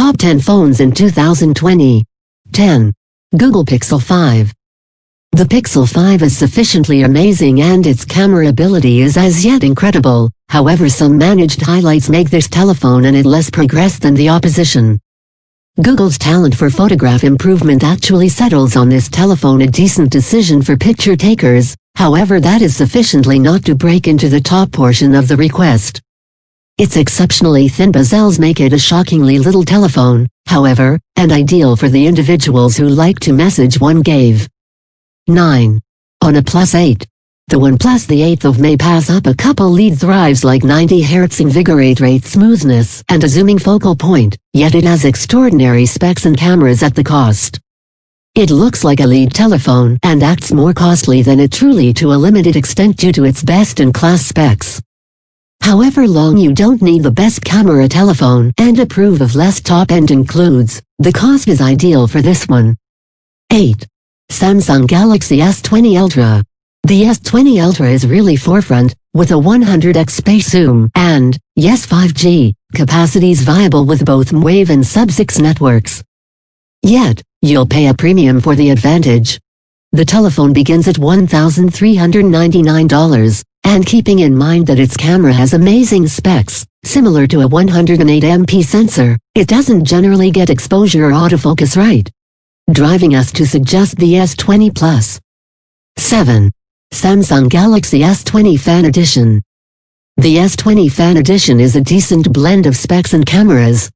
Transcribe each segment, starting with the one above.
Top 10 phones in 2020. 10. Google Pixel 5. The Pixel 5 is sufficiently amazing and its camera ability is as yet incredible. However, some managed highlights make this telephone a little less progressed than the opposition. Google's talent for photograph improvement actually settles on this telephone a decent decision for picture takers. However, that is sufficiently not to break into the top portion of the request. Its exceptionally thin bezels make it a shockingly little telephone, however, and ideal for the individuals who like to message one gave. 9. OnePlus 8. The OnePlus the 8th of May pass up a couple lead thrives like 90 Hz invigorate rate smoothness and a zooming focal point, yet it has extraordinary specs and cameras at the cost. It looks like a lead telephone and acts more costly than it truly to a limited extent due to its best-in-class specs. However long you don't need the best camera telephone and approve of less top-end includes, the cost is ideal for this one. 8. Samsung Galaxy S20 Ultra. The S20 Ultra is really forefront, with a 100x space zoom and, yes, 5G, capacities viable with both Mwave and Sub-6 networks. Yet, you'll pay a premium for the advantage. The telephone begins at $1,399, and keeping in mind that its camera has amazing specs, similar to a 108MP sensor, it doesn't generally get exposure or autofocus right, driving us to suggest the S20 Plus. 7. Samsung Galaxy S20 Fan Edition. The S20 Fan Edition is a decent blend of specs and cameras,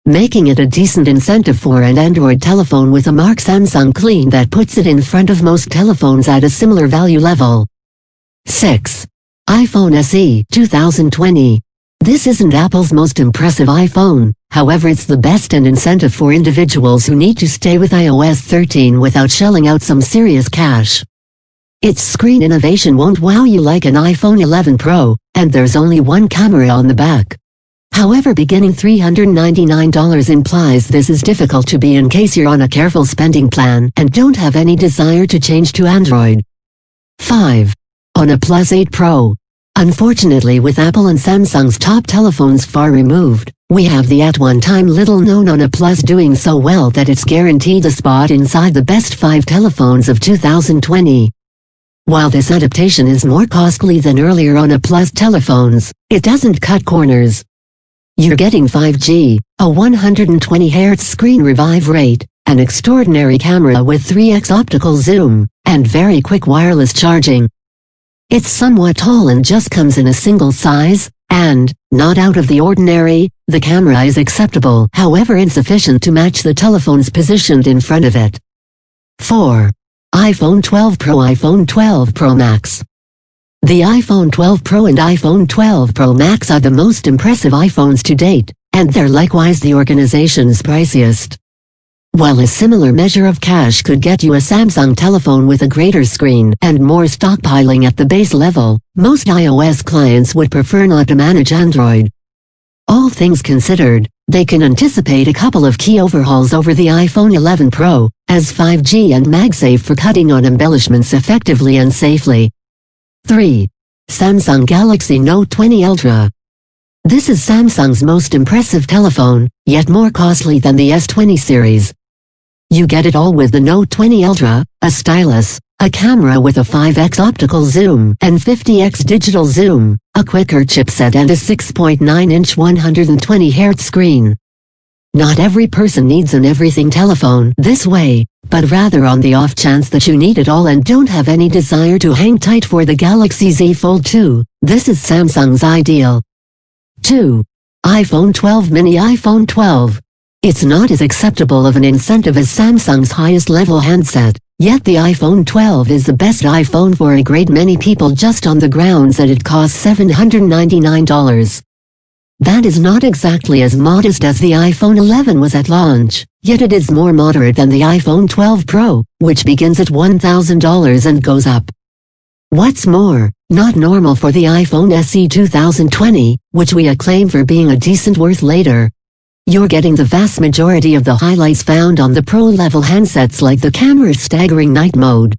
making it a decent incentive for an Android telephone with a mark Samsung clean that puts it in front of most telephones at a similar value level. 6. iPhone SE 2020. This isn't Apple's most impressive iPhone, however it's the best and incentive for individuals who need to stay with iOS 13 without shelling out some serious cash. Its screen innovation won't wow you like an iPhone 11 Pro, and there's only one camera on the back. However, beginning $399 implies this is difficult to be in case you're on a careful spending plan and don't have any desire to change to Android. 5. OnePlus 8 Pro. Unfortunately, with Apple and Samsung's top telephones far removed, we have the at one time little known OnePlus doing so well that it's guaranteed a spot inside the best 5 telephones of 2020. While this adaptation is more costly than earlier OnePlus telephones, it doesn't cut corners. You're getting 5G, a 120Hz screen revive rate, an extraordinary camera with 3x optical zoom, and very quick wireless charging. It's somewhat tall and just comes in a single size, and, not out of the ordinary, the camera is acceptable, however insufficient to match the telephones positioned in front of it. 4. iPhone 12 Pro iPhone 12 Pro Max. The iPhone 12 Pro and iPhone 12 Pro Max are the most impressive iPhones to date, and they're likewise the organization's priciest. While a similar measure of cash could get you a Samsung telephone with a greater screen and more stockpiling at the base level, most iOS clients would prefer not to manage Android. All things considered, they can anticipate a couple of key overhauls over the iPhone 11 Pro, as 5G and MagSafe for cutting on embellishments effectively and safely. 3. Samsung Galaxy Note 20 Ultra. This is Samsung's most impressive telephone, yet more costly than the S20 series. You get it all with the Note 20 Ultra, a stylus, a camera with a 5x optical zoom and 50x digital zoom, a quicker chipset and a 6.9-inch 120Hz screen. Not every person needs an everything telephone this way, but rather on the off chance that you need it all and don't have any desire to hang tight for the Galaxy Z Fold 2, this is Samsung's ideal. 2. iPhone 12 Mini iPhone 12. It's not as acceptable of an incentive as Samsung's highest level handset, yet the iPhone 12 is the best iPhone for a great many people just on the grounds that it costs $799. That is not exactly as modest as the iPhone 11 was at launch, yet it is more moderate than the iPhone 12 Pro, which begins at $1,000 and goes up. What's more, not normal for the iPhone SE 2020, which we acclaim for being a decent worth later. You're getting the vast majority of the highlights found on the pro-level handsets like the camera's staggering night mode.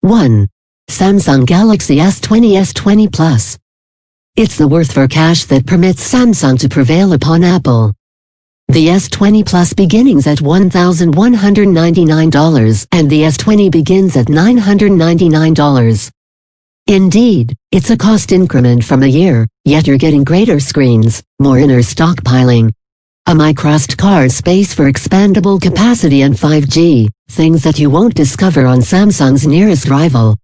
1. Samsung Galaxy S20 S20 Plus. It's the worth for cash that permits Samsung to prevail upon Apple. The S20 Plus beginnings at $1,199 and the S20 begins at $999. Indeed, it's a cost increment from a year, yet you're getting greater screens, more inner stockpiling, a microSD card space for expandable capacity and 5G, things that you won't discover on Samsung's nearest rival.